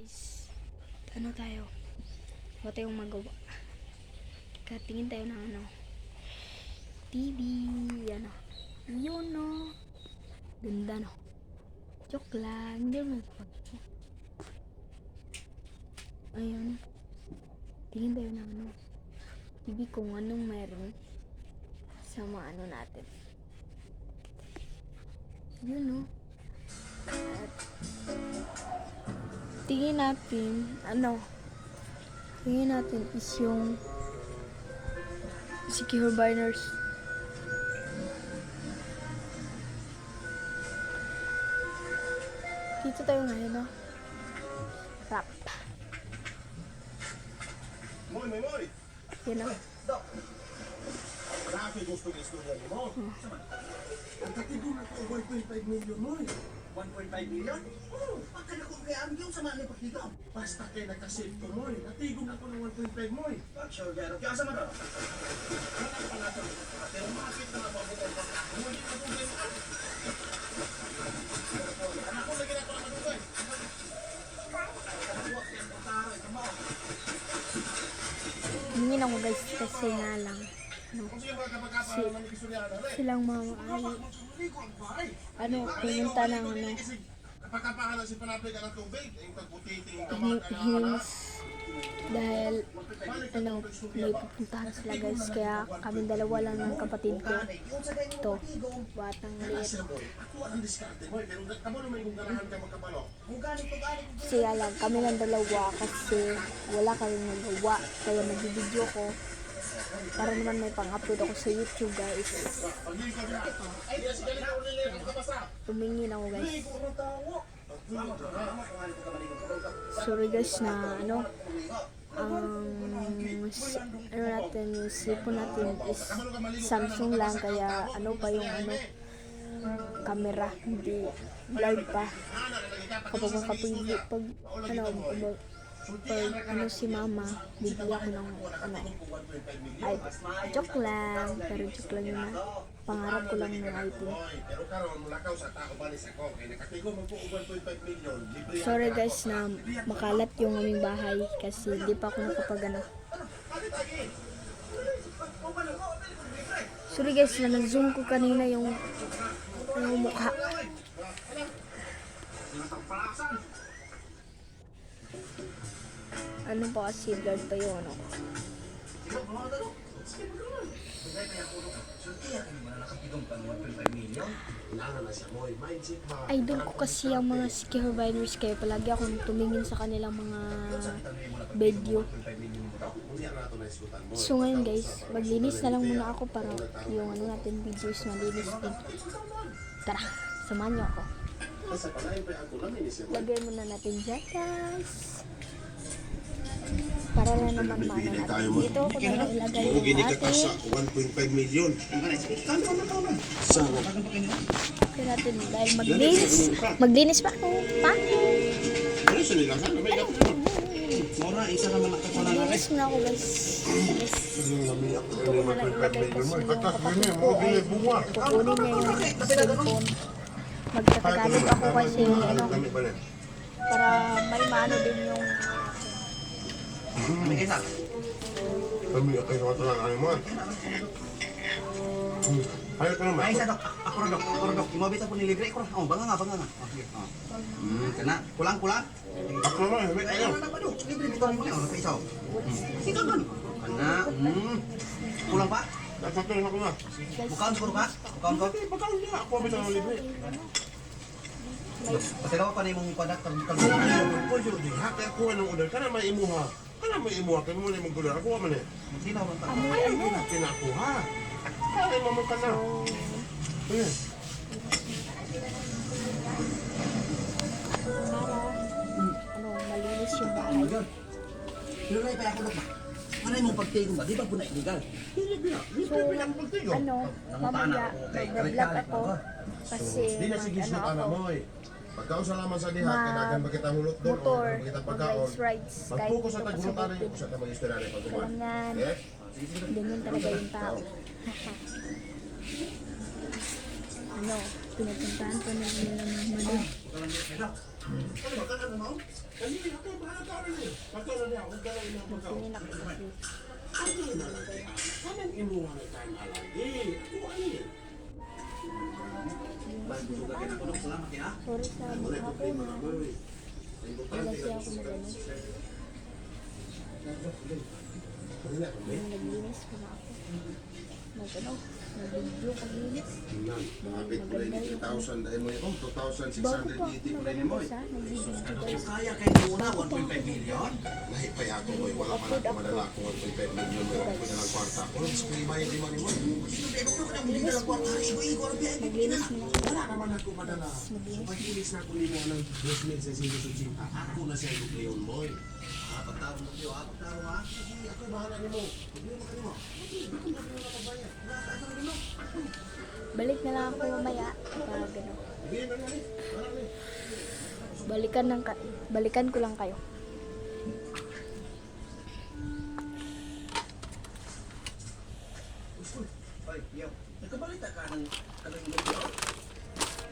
Is, ano tayo? Wala tayong magawa. Katingin tayo ng TV, ano. Yun, no. Ganda, no. Joke lang. Hindi mo pag. Ayun. Tingin tayo ng TV kung anong meron sa mga natin. Yun, no. At tingin natin is yung secure binders. Dito tayo ngayon, no? Rap. Moy! Yan, no? Grabe gusto ng istorya ni mo. Ang katigong ako 1.5 million, Moy. 1.5 million? Oo. Baka na kung kaya ang yung sama ni Pakito. Basta kayo nagkasave ko, Moy. Natigong ako ng 1.5, Moy. Sure, Garo. Kaya sa mara? Wala pa nga ito. Pero makakit na mababutay pa. Moy, ito po kayo. Anak ko, lagi na ito na matugay. Hingin ako guys kasi nga lang. No? Silang mga pumunta ng Pagkapahalan si Panapig ang tubig, yung pagputiting Hills dahil may pupuntahan sila guys, kaya kami dalawa lang ng kapatid ko. Ito, batang liit. Kasi lang, kami lang dalawa kasi wala kaming magawa, kaya nag-video ko para naman may pang-upload ako sa YouTube guys. Tumingin ako guys. Sorry guys na natin, yung cellphone natin is Samsung lang, kaya pa yung camera, hindi blurred pa. Kapag makapili, pag si mama, bibili ako ng ay, joke lang, pero joke lang yun na. Pangarap ko lang ng iPhone. Sorry guys na makalat yung aming bahay kasi hindi pa ako nakapag Sorry guys na nag-zoom ko kanina yung mukha. Ano pa kasi blurred pa yun, Idol ko kasi ang mga secure binders, kaya palagi akong tumingin sa kanilang mga video. So ngayon guys, maglinis na lang muna ako para yung natin videos malinis din. Tara, samahan niyo ako. Lagay muna natin dyan guys. Para na naman natin. Dito ko na ilagay yung ating 1.5 million. kaya natin dahil maglinis pa ako. Maglinis na ako guys. Ito ko na lang ilagay kasi yung kapatid ko ay kukunin niya yung cellphone. Magtatagalog ako kasi para may maano din yung Kami okay sa katulang ano mo. Ayaw ka naman. Ay, sa dok. Ako dok. Imobita po nilibre ko. Oh, banga nga. Okay. Kana kulang. Ako naman, hamit kayo. Libre dito mo lang sa isaw. Sige kan. Kana. Kulang pa? Nasakto na ako na. Bukaon ko ka? Bukaon ko. Pagkaon na ako abis ang libre. Kasi daw pa na imong conductor. Ko jud di hati ako anong order kana may imuha. Kana may imuha kay mo na imong order ako man eh. Sino man ta? Ay, kinakuha. Kaya mo ka na. malinis yung bahay. Pero na pa ako dok. Ano imong pagtigong ba? Di ba po na illegal? So, mamaya, mag-vlog ako kasi Di na sige sa ana mo eh. Pagkaon sa laman sa diha, kinagan ba kita hulot doon o motor, ba kita pagkaon. rides, kahit Magpuko sa hindi pa taghulutan sa niyo sa tamang istorya ni pagkuman. kailangan, Eh? ganyan talaga yung tao. Pinapuntahan ko na nila ng mali. Pagkala niya, kung gano'n yung pagkaw. Sininak ko kasi. Ano na lang kaya? Anong imuha na tayo malagi? Ako ano yun? Busog ka kaya ako. Salamat ya. Sorry sa mga ko na. Wala siya ako magano. Naglinis ko na ako. Nag-ano? Nag-video paglinis. Nakapit ko na yung 2,000 dahil mo yun. 2,680 Bago pa ko na nag-ano mo. sa nag-video guys. Kaya kayo muna 1.5 million? Lahi pa yato mo. Wala man ako madala kung 1.5 million mo. Ako na lang kwarta. Kung gusto ko ibayan din mo ni mo. Naglinis mo. Naglinis mo. Wala naman ako madala. Pag-ilis na ko nimo ng 2,000 sa sino sa chinta. Ako na siya yung leon mo. Pagtaro mo kayo, pagtaro ha. Sige, ako bahala ni mo. Hindi mo ka ni mo. Ako na lang kabayan. Nakakasa ni mo. Balik na lang ako mamaya. Para gano. Hindi na nga ni. Marami. Balikan ko lang kayo. Ay, yo. Nakabalita ka ng kalingin ko?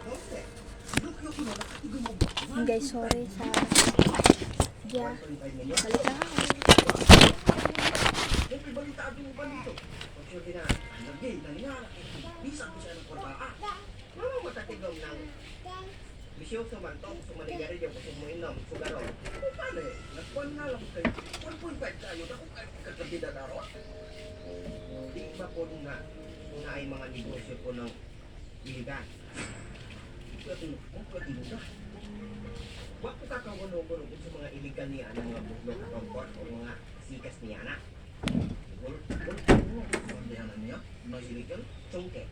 Okay. Lukyo ko na, nakatigo mo ba? Guys, sorry sa yeah. 1.5 million? Balikan ako. Siyempre, balitaan mo ba dito? Kung sure din na, nagay, nangyari. Bisa ko siya ng kurtaan. Ano matatigaw ng bisyoso man to, sumaligari yung gusto mo inom, sugaro. Kung paano eh, nagpuan nga lang kayo. 1.5 tayo, naku kakabida na ro. Di ba po na ay mga negosyo po ng iligan? Kung katino ka. Bakit kakawano-wano sa mga iligan niya ng mga buklong kapampot o mga sikas niya na? Ano niya? Mga iligan? Chungke.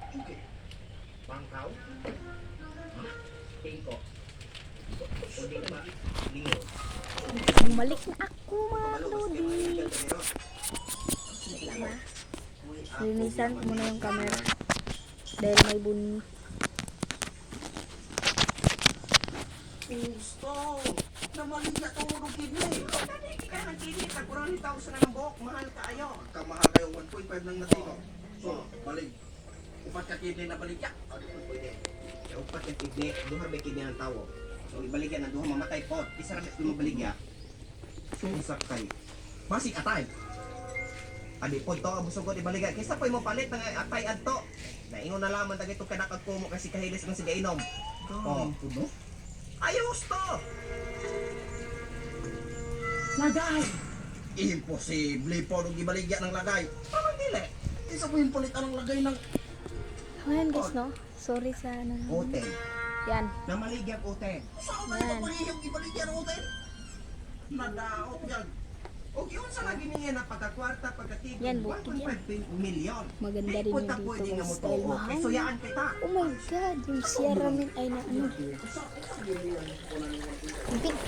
Chungke. Bangkaw. Tingko. O di ba? Lingo. Bumalik na ako mga lodi. Wait lang ha. Linisan ko muna yung camera. Dahil may bunyi. Gusto! Namalig na ito ng kidney! Hindi ka ng kidney, tagkurang 1,000 na ng buhok, mahal ka ayo. Kamahal kayo, 1.5 lang natino. So, balik. Upat ka kidney na baligya. O, di po pwede. Kaya upat ka kidney, duha may kidney ng tao. So, ibaligyan na duha mamatay po. Isa na may baligya. So, usak kay. Masik atay. Adi po ito, abusog ko ibaligyan. Kaysa po mo palit ng atay adto. Naingon na lamang dagito ka nakagkumo kasi kahilis ng sige inom. Oh, puno? Ayos to! Lagay! Imposible po nung ibaligya ng lagay. Parang dili. Isa po yung palitan ng lagay ng Ayan guys no. Sorry sa ano. hotel. Yan. Namaligya hotel. Saan ba Yan. yung ibaligya ng hotel? Nadaot yan. O yun sa lagi niya na pagkakwarta, pagkatigil, Yan, bukid 1.5 million. Maganda rin Punta yun pwede dito nga mo guys. to. Dahil Okay, mahal. so yaan kita. Oh my god. Yung Sierra Mint ay na ano. Pink.